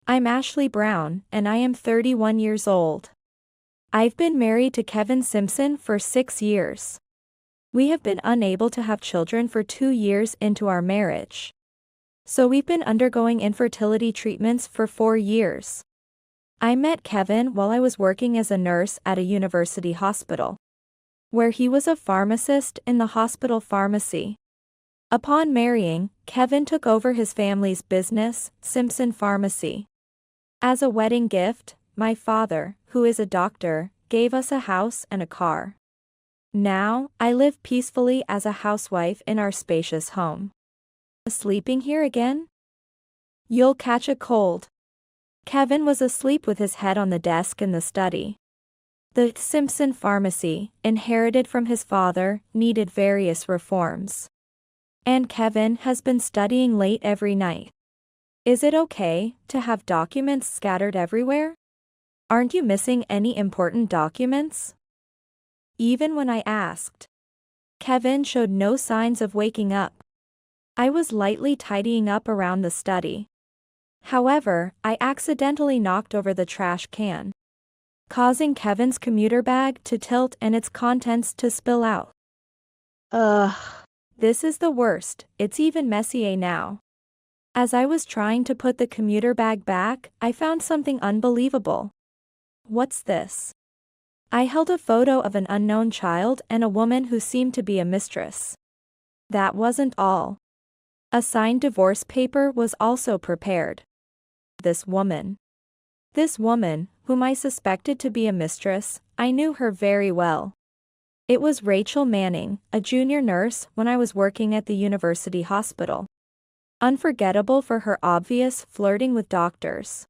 I'm Ashley Brown, and I am 31 years old. I've been married to Kevin Simpson for 6 years. We have been unable to have children for 2 years into our marriage. So we've been undergoing infertility treatments for 4 years. I met Kevin while I was working as a nurse at a university hospital, where he was a pharmacist in the hospital pharmacy. Upon marrying, Kevin took over his family's business, Simpson Pharmacy. As a wedding gift, my father, who is a doctor, gave us a house and a car. Now, I live peacefully as a housewife in our spacious home. Sleeping here again? You'll catch a cold. Kevin was asleep with his head on the desk in the study. The Simpson Pharmacy, inherited from his father, needed various reforms. And Kevin has been studying late every night. Is it okay to have documents scattered everywhere? Aren't you missing any important documents? Even when I asked, Kevin showed no signs of waking up. I was lightly tidying up around the study. However, I accidentally knocked over the trash can, causing Kevin's commuter bag to tilt and its contents to spill out. Ugh. This is the worst, it's even messier now. As I was trying to put the commuter bag back, I found something unbelievable. What's this? I held a photo of an unknown child and a woman who seemed to be a mistress. That wasn't all. A signed divorce paper was also prepared. This woman, whom I suspected to be a mistress, I knew her very well. It was Rachel Manning, a junior nurse when I was working at the university hospital. Unforgettable for her obvious flirting with doctors.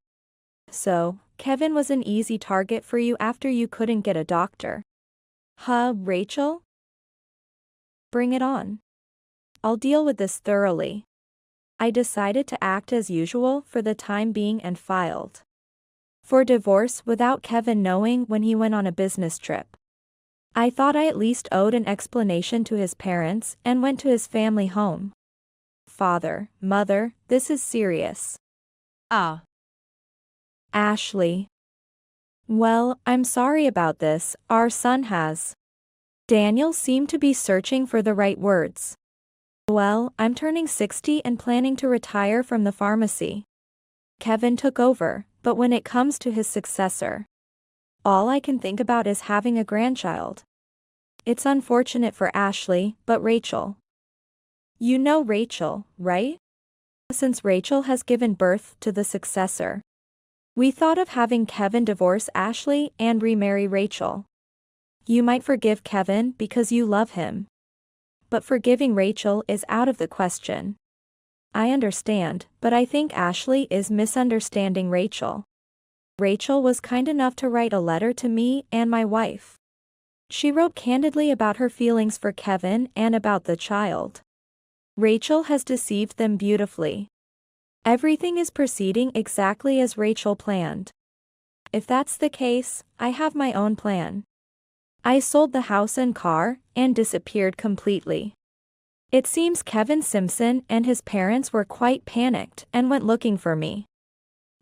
So, Kevin was an easy target for you after you couldn't get a doctor. Huh, Rachel? Bring it on. I'll deal with this thoroughly. I decided to act as usual for the time being and filed for divorce without Kevin knowing when he went on a business trip. I thought I at least owed an explanation to his parents and went to his family home. Father, mother, this is serious. Ashley. Well, I'm sorry about this, our son has. Daniel seemed to be searching for the right words. Well, I'm turning 60 and planning to retire from the pharmacy. Kevin took over, but when it comes to his successor, all I can think about is having a grandchild. It's unfortunate for Ashley, but Rachel. You know Rachel, right? Since Rachel has given birth to the successor, we thought of having Kevin divorce Ashley and remarry Rachel. You might forgive Kevin because you love him. But forgiving Rachel is out of the question. I understand, but I think Ashley is misunderstanding Rachel. Rachel was kind enough to write a letter to me and my wife. She wrote candidly about her feelings for Kevin and about the child. Rachel has deceived them beautifully. Everything is proceeding exactly as Rachel planned. If that's the case, I have my own plan. I sold the house and car, and disappeared completely. It seems Kevin Simpson and his parents were quite panicked and went looking for me.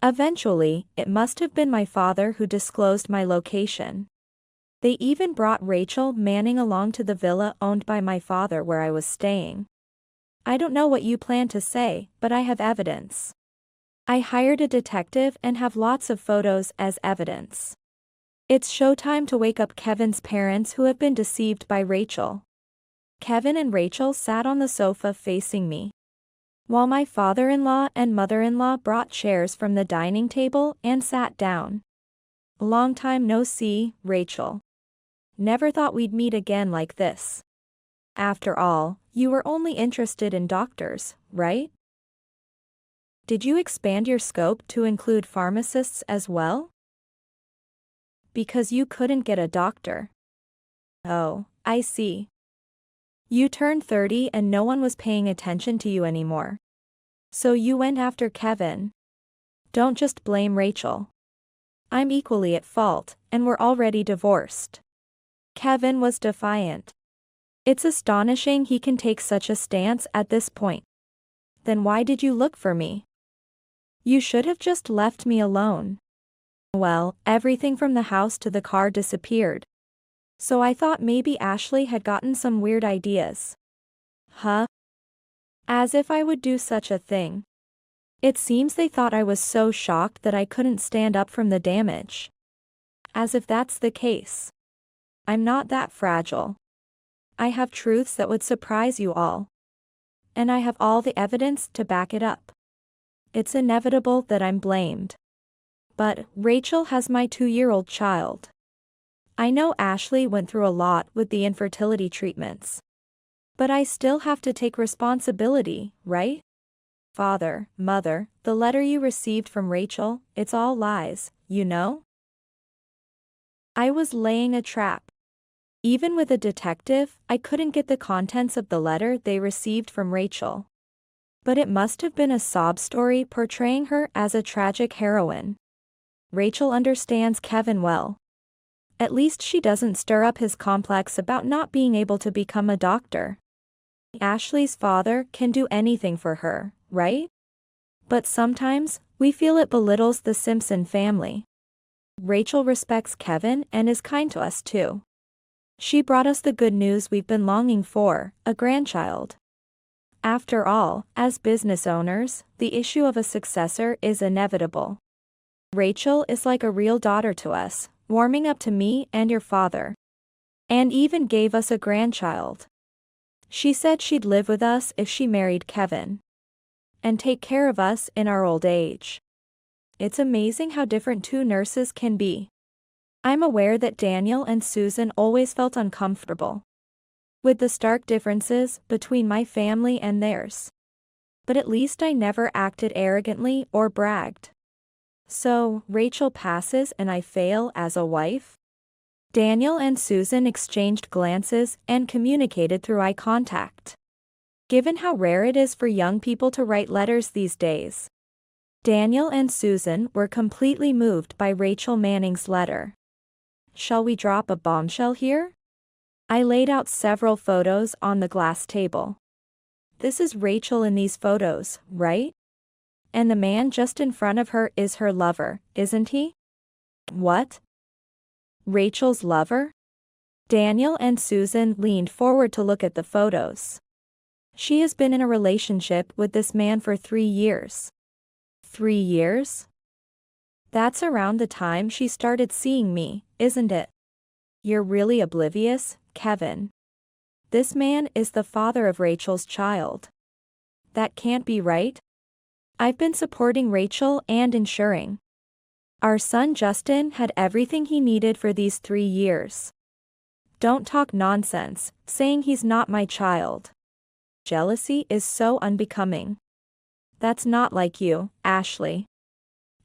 Eventually, it must have been my father who disclosed my location. They even brought Rachel Manning along to the villa owned by my father where I was staying. I don't know what you plan to say, but I have evidence. I hired a detective and have lots of photos as evidence. It's showtime to wake up Kevin's parents who have been deceived by Rachel. Kevin and Rachel sat on the sofa facing me, while my father-in-law and mother-in-law brought chairs from the dining table and sat down. Long time no see, Rachel. Never thought we'd meet again like this. After all, you were only interested in doctors, right? Did you expand your scope to include pharmacists as well? Because you couldn't get a doctor. Oh, I see. You turned 30 and no one was paying attention to you anymore. So you went after Kevin. Don't just blame Rachel. I'm equally at fault, and we're already divorced. Kevin was defiant. It's astonishing he can take such a stance at this point. Then why did you look for me? You should have just left me alone. Well, everything from the house to the car disappeared. So I thought maybe Ashley had gotten some weird ideas. Huh? As if I would do such a thing. It seems they thought I was so shocked that I couldn't stand up from the damage. As if that's the case. I'm not that fragile. I have truths that would surprise you all. And I have all the evidence to back it up. It's inevitable that I'm blamed. But Rachel has my 2-year-old child. I know Ashley went through a lot with the infertility treatments. But I still have to take responsibility, right? Father, mother, the letter you received from Rachel, it's all lies, you know? I was laying a trap. Even with a detective, I couldn't get the contents of the letter they received from Rachel. But it must have been a sob story portraying her as a tragic heroine. Rachel understands Kevin well. At least she doesn't stir up his complex about not being able to become a doctor. Ashley's father can do anything for her, right? But sometimes, we feel it belittles the Simpson family. Rachel respects Kevin and is kind to us too. She brought us the good news we've been longing for, a grandchild. After all, as business owners, the issue of a successor is inevitable. Rachel is like a real daughter to us, warming up to me and your father. And even gave us a grandchild. She said she'd live with us if she married Kevin. And take care of us in our old age. It's amazing how different two nurses can be. I'm aware that Daniel and Susan always felt uncomfortable with the stark differences between my family and theirs. But at least I never acted arrogantly or bragged. So, Rachel passes and I fail as a wife? Daniel and Susan exchanged glances and communicated through eye contact. Given how rare it is for young people to write letters these days, Daniel and Susan were completely moved by Rachel Manning's letter. Shall we drop a bombshell here? I laid out several photos on the glass table. This is Rachel in these photos, right? And the man just in front of her is her lover, isn't he? What? Rachel's lover? Daniel and Susan leaned forward to look at the photos. She has been in a relationship with this man for 3 years. 3 years? That's around the time she started seeing me, isn't it? You're really oblivious, Kevin. This man is the father of Rachel's child. That can't be right. I've been supporting Rachel and ensuring our son Justin had everything he needed for these 3 years. Don't talk nonsense, saying he's not my child. Jealousy is so unbecoming. That's not like you, Ashley.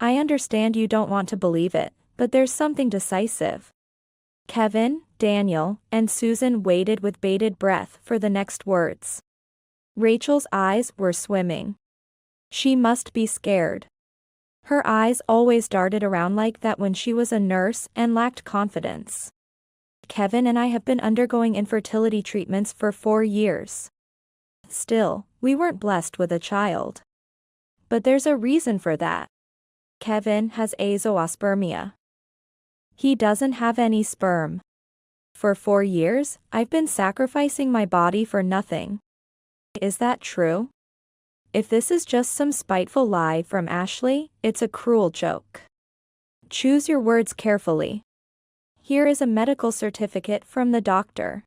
I understand you don't want to believe it, but there's something decisive. Kevin, Daniel, and Susan waited with bated breath for the next words. Rachel's eyes were swimming. She must be scared. Her eyes always darted around like that when she was a nurse and lacked confidence. Kevin and I have been undergoing infertility treatments for 4 years. Still, we weren't blessed with a child. But there's a reason for that. Kevin has azoospermia. He doesn't have any sperm. For 4 years, I've been sacrificing my body for nothing. Is that true? If this is just some spiteful lie from Ashley, it's a cruel joke. Choose your words carefully. Here is a medical certificate from the doctor.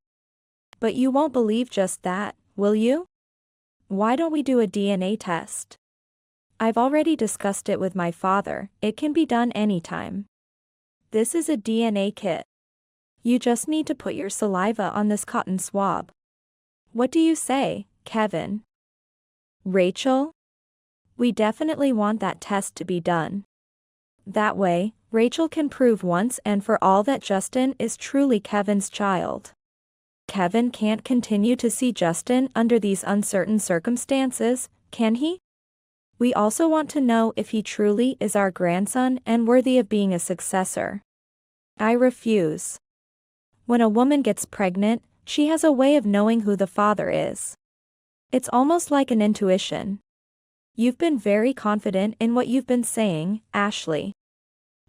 But you won't believe just that, will you? Why don't we do a DNA test? I've already discussed it with my father, it can be done anytime. This is a DNA kit. You just need to put your saliva on this cotton swab. What do you say, Kevin? Rachel? We definitely want that test to be done. That way, Rachel can prove once and for all that Justin is truly Kevin's child. Kevin can't continue to see Justin under these uncertain circumstances, can he? We also want to know if he truly is our grandson and worthy of being a successor. I refuse. When a woman gets pregnant, she has a way of knowing who the father is. It's almost like an intuition. You've been very confident in what you've been saying, Ashley.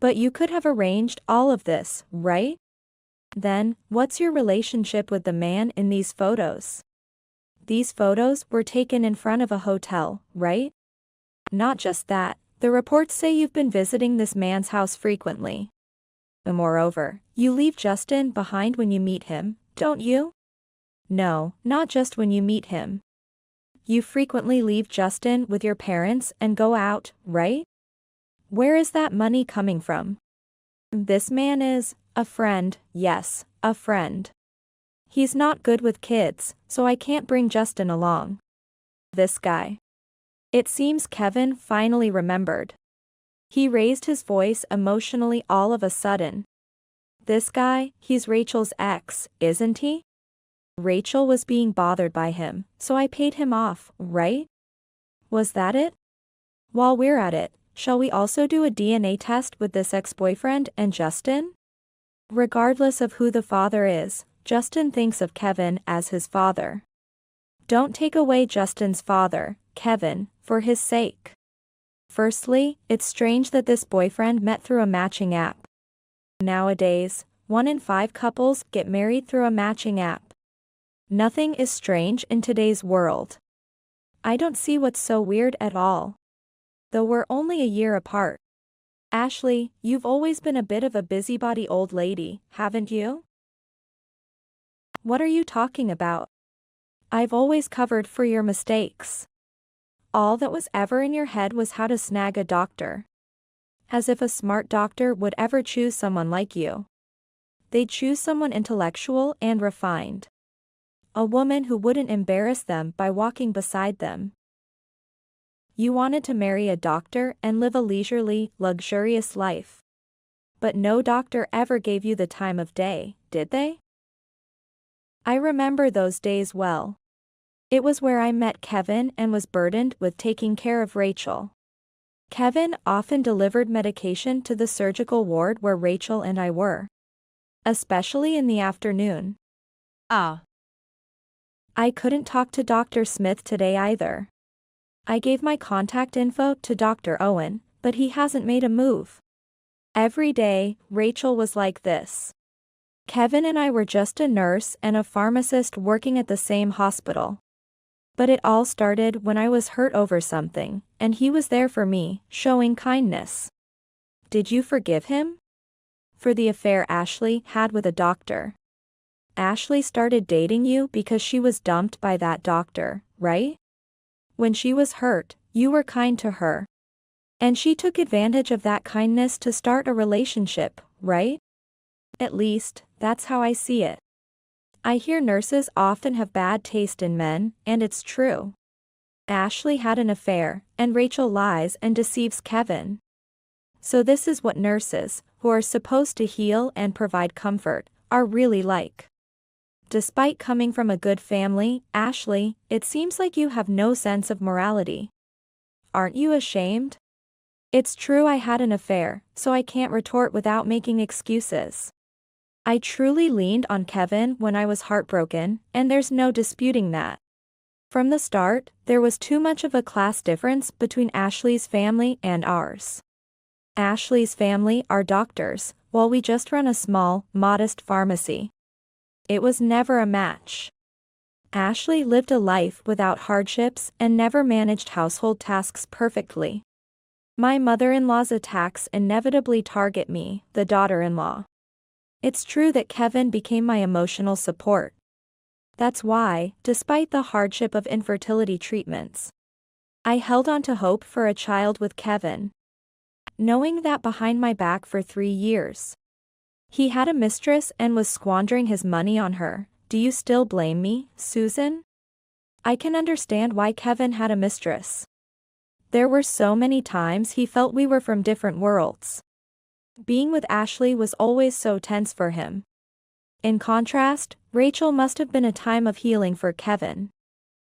But you could have arranged all of this, right? Then, what's your relationship with the man in these photos? These photos were taken in front of a hotel, right? Not just that, the reports say you've been visiting this man's house frequently. And moreover, you leave Justin behind when you meet him, don't you? No, not just when you meet him. You frequently leave Justin with your parents and go out, right? Where is that money coming from? This man is a friend, yes, a friend. He's not good with kids, so I can't bring Justin along. This guy. It seems Kevin finally remembered. He raised his voice emotionally all of a sudden. This guy, he's Rachel's ex, isn't he? Rachel was being bothered by him, so I paid him off, right? Was that it? While we're at it, shall we also do a DNA test with this ex-boyfriend and Justin? Regardless of who the father is, Justin thinks of Kevin as his father. Don't take away Justin's father, Kevin, for his sake. Firstly, it's strange that this boyfriend met through a matching app. Nowadays, 1 in 5 couples get married through a matching app. Nothing is strange in today's world. I don't see what's so weird at all. Though we're only a year apart. Ashley, you've always been a bit of a busybody old lady, haven't you? What are you talking about? I've always covered for your mistakes. All that was ever in your head was how to snag a doctor. As if a smart doctor would ever choose someone like you. They'd choose someone intellectual and refined. A woman who wouldn't embarrass them by walking beside them. You wanted to marry a doctor and live a leisurely, luxurious life. But no doctor ever gave you the time of day, did they? I remember those days well. It was where I met Kevin and was burdened with taking care of Rachel. Kevin often delivered medication to the surgical ward where Rachel and I were. Especially in the afternoon. I couldn't talk to Dr. Smith today either. I gave my contact info to Dr. Owen, but he hasn't made a move. Every day, Rachel was like this. Kevin and I were just a nurse and a pharmacist working at the same hospital. But it all started when I was hurt over something, and he was there for me, showing kindness. Did you forgive him? For the affair Ashley had with a doctor. Ashley started dating you because she was dumped by that doctor, right? When she was hurt, you were kind to her. And she took advantage of that kindness to start a relationship, right? At least, that's how I see it. I hear nurses often have bad taste in men, and it's true. Ashley had an affair, and Rachel lies and deceives Kevin. So this is what nurses, who are supposed to heal and provide comfort, are really like. Despite coming from a good family, Ashley, it seems like you have no sense of morality. Aren't you ashamed? It's true I had an affair, so I can't retort without making excuses. I truly leaned on Kevin when I was heartbroken, and there's no disputing that. From the start, there was too much of a class difference between Ashley's family and ours. Ashley's family are doctors, while we just run a small, modest pharmacy. It was never a match. Ashley lived a life without hardships and never managed household tasks perfectly. My mother-in-law's attacks inevitably target me, the daughter-in-law. It's true that Kevin became my emotional support. That's why, despite the hardship of infertility treatments, I held on to hope for a child with Kevin. Knowing that behind my back for 3 years. He had a mistress and was squandering his money on her. Do you still blame me, Susan? I can understand why Kevin had a mistress. There were so many times he felt we were from different worlds. Being with Ashley was always so tense for him. In contrast, Rachel must have been a time of healing for Kevin.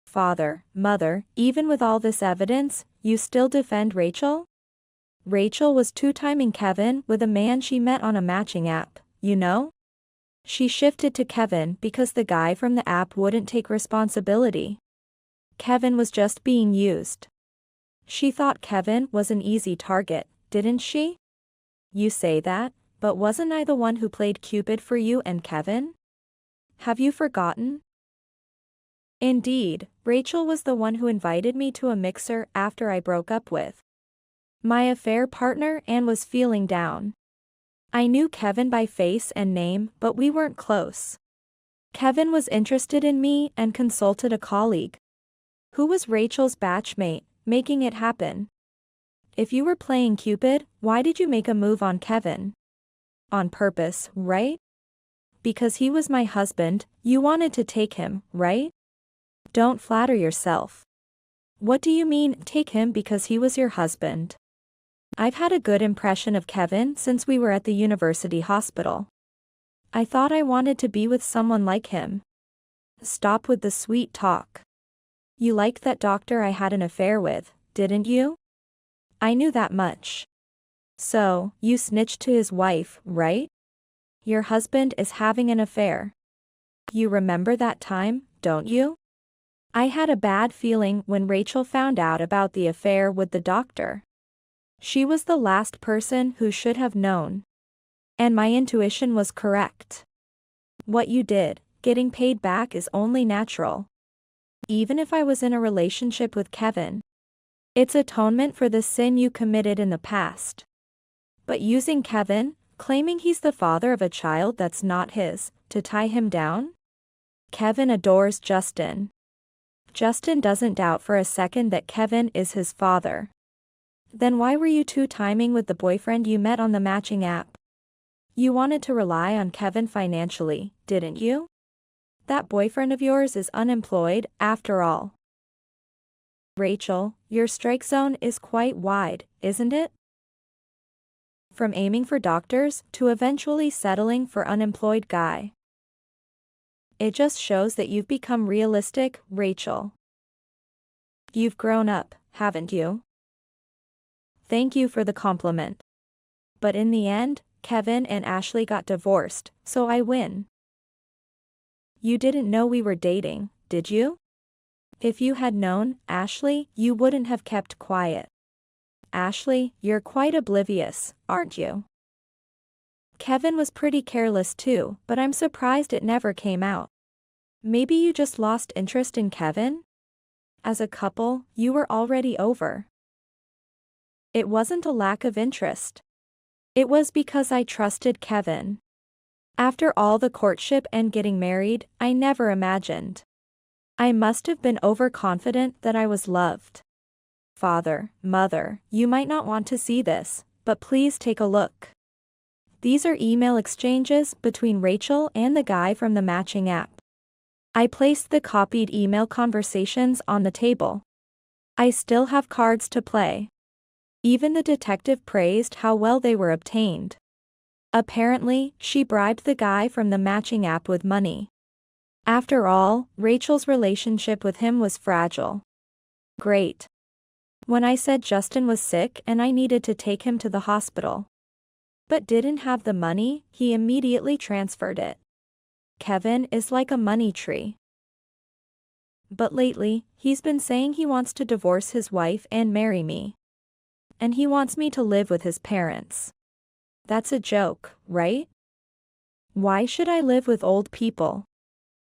Father, mother, even with all this evidence, you still defend Rachel? Rachel was two-timing Kevin with a man she met on a matching app, you know? She shifted to Kevin because the guy from the app wouldn't take responsibility. Kevin was just being used. She thought Kevin was an easy target, didn't she? You say that, but wasn't I the one who played Cupid for you and Kevin? Have you forgotten? Indeed, Rachel was the one who invited me to a mixer after I broke up with my affair partner and was feeling down. I knew Kevin by face and name, but we weren't close. Kevin was interested in me and consulted a colleague, who was Rachel's batchmate, making it happen. If you were playing Cupid, why did you make a move on Kevin? On purpose, right? Because he was my husband, you wanted to take him, right? Don't flatter yourself. What do you mean, take him because he was your husband? I've had a good impression of Kevin since we were at the university hospital. I thought I wanted to be with someone like him. Stop with the sweet talk. You liked that doctor I had an affair with, didn't you? I knew that much. So, you snitched to his wife, right? Your husband is having an affair. You remember that time, don't you? I had a bad feeling when Rachel found out about the affair with the doctor. She was the last person who should have known. And my intuition was correct. What you did, getting paid back is only natural. Even if I was in a relationship with Kevin, it's atonement for the sin you committed in the past. But using Kevin, claiming he's the father of a child that's not his, to tie him down? Kevin adores Justin. Justin doesn't doubt for a second that Kevin is his father. Then why were you two-timing with the boyfriend you met on the matching app? You wanted to rely on Kevin financially, didn't you? That boyfriend of yours is unemployed, after all. Rachel, your strike zone is quite wide, isn't it? From aiming for doctors to eventually settling for unemployed guy. It just shows that you've become realistic, Rachel. You've grown up, haven't you? Thank you for the compliment. But in the end, Kevin and Ashley got divorced, so I win. You didn't know we were dating, did you? If you had known, Ashley, you wouldn't have kept quiet. Ashley, you're quite oblivious, aren't you? Kevin was pretty careless too, but I'm surprised it never came out. Maybe you just lost interest in Kevin? As a couple, you were already over. It wasn't a lack of interest. It was because I trusted Kevin. After all the courtship and getting married, I never imagined. I must have been overconfident that I was loved. Father, mother, you might not want to see this, but please take a look. These are email exchanges between Rachel and the guy from the matching app. I placed the copied email conversations on the table. I still have cards to play. Even the detective praised how well they were obtained. Apparently, she bribed the guy from the matching app with money. After all, Rachel's relationship with him was fragile. Great. When I said Justin was sick and I needed to take him to the hospital, but didn't have the money, he immediately transferred it. Kevin is like a money tree. But lately, he's been saying he wants to divorce his wife and marry me. And he wants me to live with his parents. That's a joke, right? Why should I live with old people?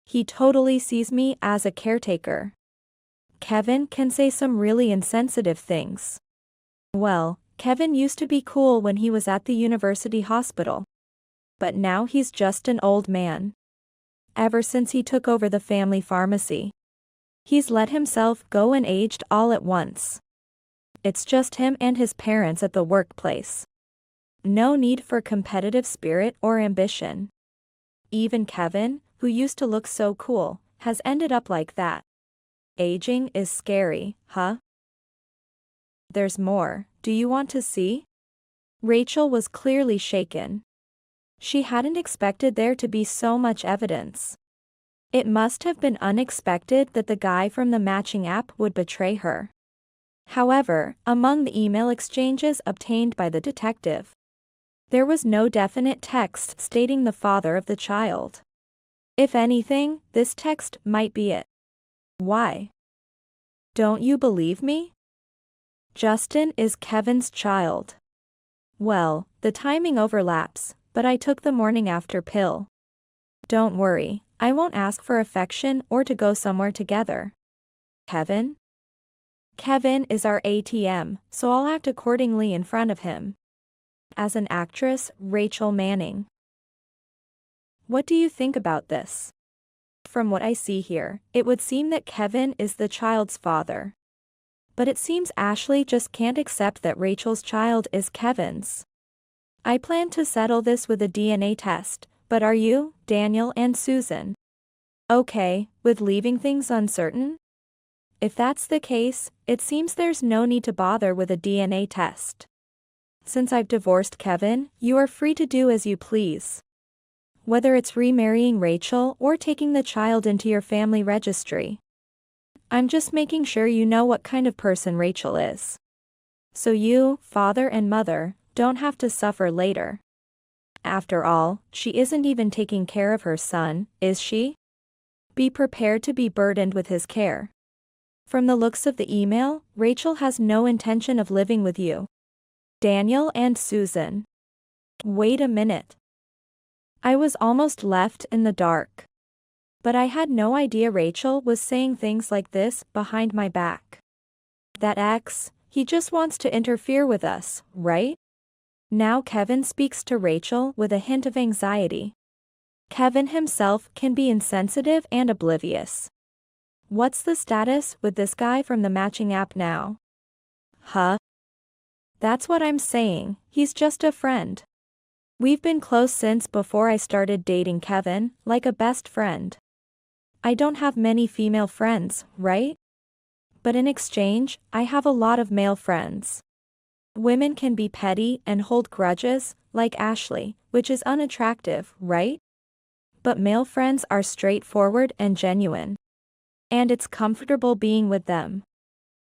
He totally sees me as a caretaker. Kevin can say some really insensitive things. Well, Kevin used to be cool when he was at the university hospital. But now he's just an old man. Ever since he took over the family pharmacy, he's let himself go and aged all at once. It's just him and his parents at the workplace. No need for competitive spirit or ambition. Even Kevin, who used to look so cool, has ended up like that. Aging is scary, huh? There's more, do you want to see? Rachel was clearly shaken. She hadn't expected there to be so much evidence. It must have been unexpected that the guy from the matching app would betray her. However, among the email exchanges obtained by the detective, there was no definite text stating the father of the child. If anything, this text might be it. Why? Don't you believe me? Justin is Kevin's child. Well, the timing overlaps, but I took the morning after pill. Don't worry, I won't ask for affection or to go somewhere together. Kevin? Kevin is our ATM, so I'll act accordingly in front of him. As an actress, Rachel Manning. What do you think about this? From what I see here, it would seem that Kevin is the child's father. But it seems Ashley just can't accept that Rachel's child is Kevin's. I plan to settle this with a DNA test, but are you, Daniel and Susan, okay with leaving things uncertain? If that's the case, it seems there's no need to bother with a DNA test. Since I've divorced Kevin, you are free to do as you please. Whether it's remarrying Rachel or taking the child into your family registry. I'm just making sure you know what kind of person Rachel is. So you, father and mother, don't have to suffer later. After all, she isn't even taking care of her son, is she? Be prepared to be burdened with his care. From the looks of the email, Rachel has no intention of living with you. Daniel and Susan. Wait a minute. I was almost left in the dark. But I had no idea Rachel was saying things like this behind my back. That ex, he just wants to interfere with us, right? Now Kevin speaks to Rachel with a hint of anxiety. Kevin himself can be insensitive and oblivious. What's the status with this guy from the matching app now? Huh? That's what I'm saying, he's just a friend. We've been close since before I started dating Kevin, like a best friend. I don't have many female friends, right? But in exchange, I have a lot of male friends. Women can be petty and hold grudges, like Ashley, which is unattractive, right? But male friends are straightforward and genuine. And it's comfortable being with them.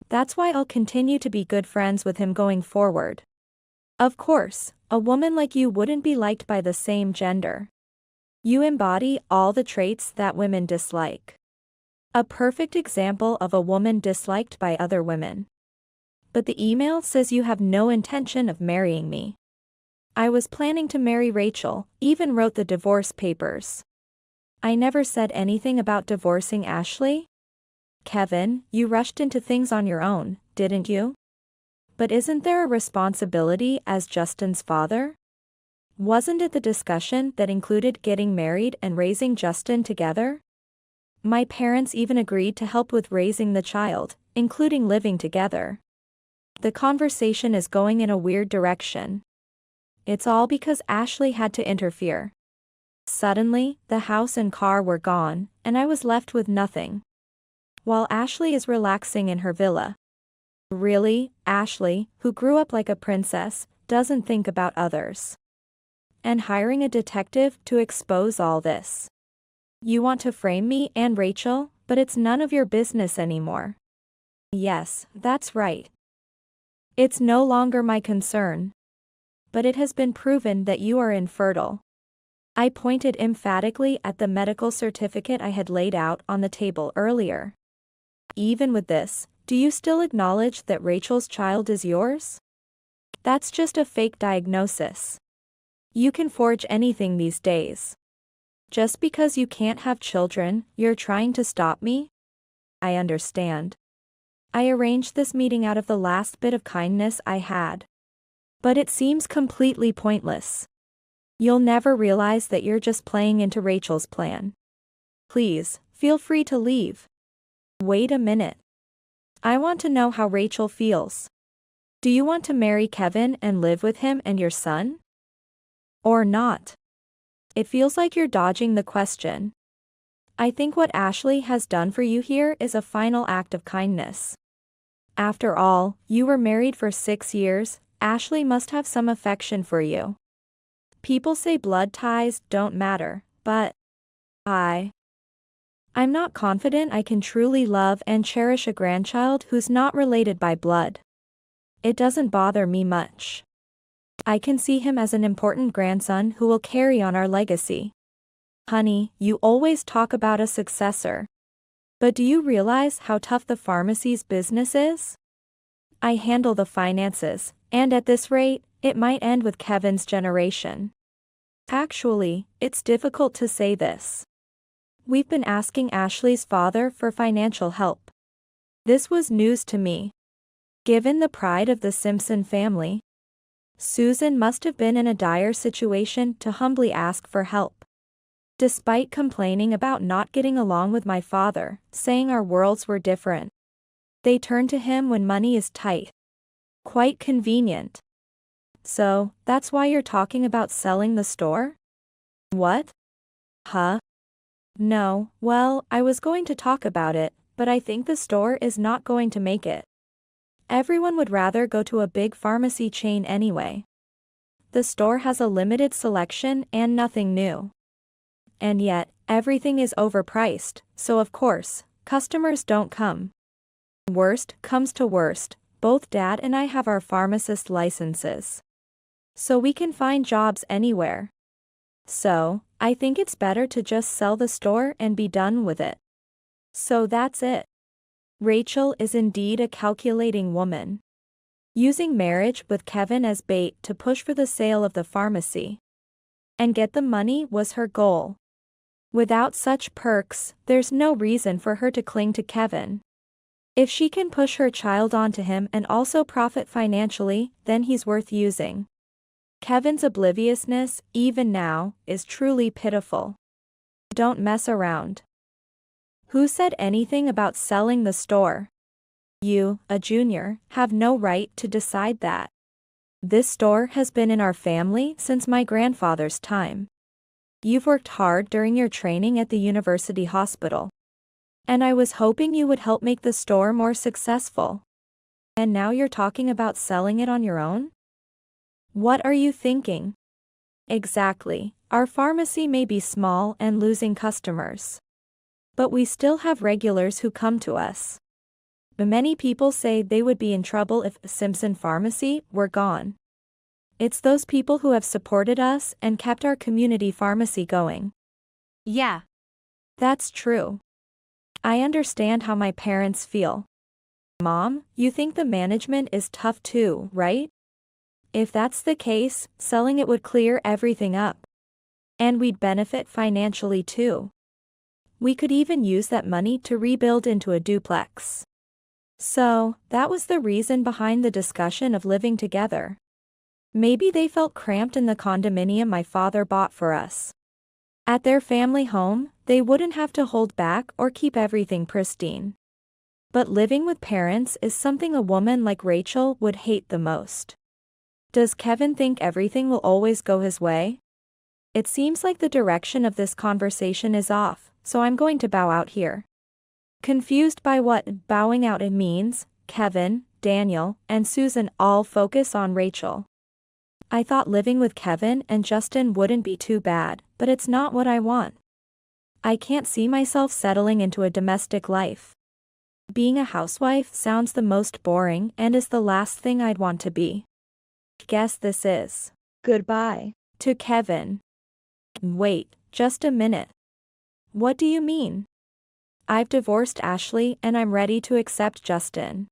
That's why I'll continue to be good friends with him going forward. Of course, a woman like you wouldn't be liked by the same gender. You embody all the traits that women dislike. A perfect example of a woman disliked by other women. But the email says you have no intention of marrying me. I was planning to marry Rachel, even wrote the divorce papers. I never said anything about divorcing Ashley. Kevin, you rushed into things on your own, didn't you? But isn't there a responsibility as Justin's father? Wasn't it the discussion that included getting married and raising Justin together? My parents even agreed to help with raising the child, including living together. The conversation is going in a weird direction. It's all because Ashley had to interfere. Suddenly, the house and car were gone, and I was left with nothing. While Ashley is relaxing in her villa. Really, Ashley, who grew up like a princess, doesn't think about others. And hiring a detective to expose all this. You want to frame me and Rachel, but it's none of your business anymore. Yes, that's right. It's no longer my concern. But it has been proven that you are infertile. I pointed emphatically at the medical certificate I had laid out on the table earlier. Even with this, do you still acknowledge that Rachel's child is yours? That's just a fake diagnosis. You can forge anything these days. Just because you can't have children, you're trying to stop me? I understand. I arranged this meeting out of the last bit of kindness I had. But it seems completely pointless. You'll never realize that you're just playing into Rachel's plan. Please, feel free to leave. Wait a minute. I want to know how Rachel feels. Do you want to marry Kevin and live with him and your son? Or not? It feels like you're dodging the question. I think what Ashley has done for you here is a final act of kindness. After all, you were married for 6 years, Ashley must have some affection for you. People say blood ties don't matter, but I'm not confident I can truly love and cherish a grandchild who's not related by blood. It doesn't bother me much. I can see him as an important grandson who will carry on our legacy. Honey, you always talk about a successor. But do you realize how tough the pharmacy's business is? I handle the finances, and at this rate, it might end with Kevin's generation. Actually, it's difficult to say this. We've been asking Ashley's father for financial help. This was news to me. Given the pride of the Simpson family, Susan must have been in a dire situation to humbly ask for help. Despite complaining about not getting along with my father, saying our worlds were different, they turn to him when money is tight. Quite convenient. So, that's why you're talking about selling the store? What? Huh? No, well, I was going to talk about it, but I think the store is not going to make it. Everyone would rather go to a big pharmacy chain anyway. The store has a limited selection and nothing new. And yet, everything is overpriced, so of course, customers don't come. Worst comes to worst, both Dad and I have our pharmacist licenses. So we can find jobs anywhere. So, I think it's better to just sell the store and be done with it. So that's it. Rachel is indeed a calculating woman. Using marriage with Kevin as bait to push for the sale of the pharmacy and get the money was her goal. Without such perks, there's no reason for her to cling to Kevin. If she can push her child onto him and also profit financially, then he's worth using. Kevin's obliviousness, even now, is truly pitiful. Don't mess around. Who said anything about selling the store? You, a junior, have no right to decide that. This store has been in our family since my grandfather's time. You've worked hard during your training at the university hospital. And I was hoping you would help make the store more successful. And now you're talking about selling it on your own? What are you thinking? Exactly, our pharmacy may be small and losing customers. But we still have regulars who come to us. Many people say they would be in trouble if Simpson Pharmacy were gone. It's those people who have supported us and kept our community pharmacy going. Yeah. That's true. I understand how my parents feel. Mom, you think the management is tough too, right? If that's the case, selling it would clear everything up. And we'd benefit financially too. We could even use that money to rebuild into a duplex. So, that was the reason behind the discussion of living together. Maybe they felt cramped in the condominium my father bought for us. At their family home, they wouldn't have to hold back or keep everything pristine. But living with parents is something a woman like Rachel would hate the most. Does Kevin think everything will always go his way? It seems like the direction of this conversation is off, so I'm going to bow out here. Confused by what bowing out it means, Kevin, Daniel, and Susan all focus on Rachel. I thought living with Kevin and Justin wouldn't be too bad, but it's not what I want. I can't see myself settling into a domestic life. Being a housewife sounds the most boring and is the last thing I'd want to be. Guess this is goodbye to Kevin. Wait, just a minute. What do you mean? I've divorced Ashley and I'm ready to accept Justin.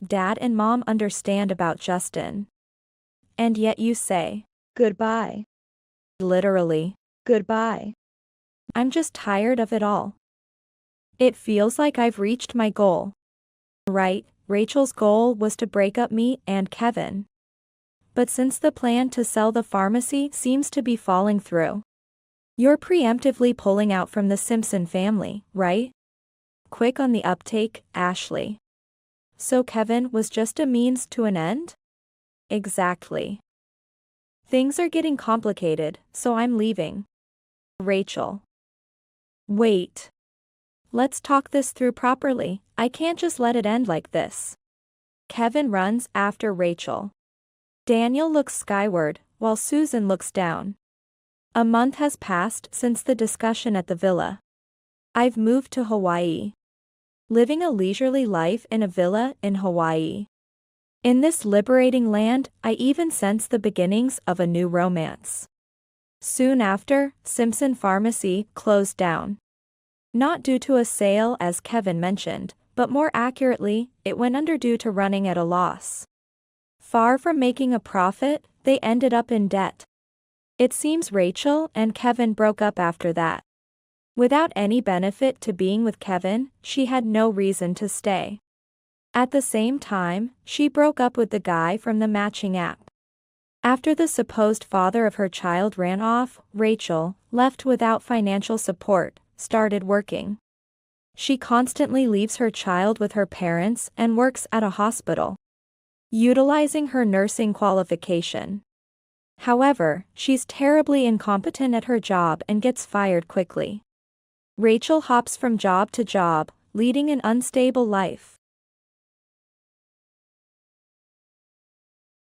Dad and Mom understand about Justin. And yet you say, goodbye. Literally, goodbye. I'm just tired of it all. It feels like I've reached my goal. Right, Rachel's goal was to break up me and Kevin. But since the plan to sell the pharmacy seems to be falling through, you're preemptively pulling out from the Simpson family, right? Quick on the uptake, Ashley. So Kevin was just a means to an end? Exactly. Things are getting complicated, so I'm leaving. Rachel. Wait. Let's talk this through properly, I can't just let it end like this. Kevin runs after Rachel. Daniel looks skyward, while Susan looks down. A month has passed since the discussion at the villa. I've moved to Hawaii. Living a leisurely life in a villa in Hawaii. In this liberating land, I even sense the beginnings of a new romance. Soon after, Simpson Pharmacy closed down. Not due to a sale as Kevin mentioned, but more accurately, it went under due to running at a loss. Far from making a profit, they ended up in debt. It seems Rachel and Kevin broke up after that. Without any benefit to being with Kevin, she had no reason to stay. At the same time, she broke up with the guy from the matching app. After the supposed father of her child ran off, Rachel, left without financial support, started working. She constantly leaves her child with her parents and works at a hospital, utilizing her nursing qualification. However, she's terribly incompetent at her job and gets fired quickly. Rachel hops from job to job, leading an unstable life.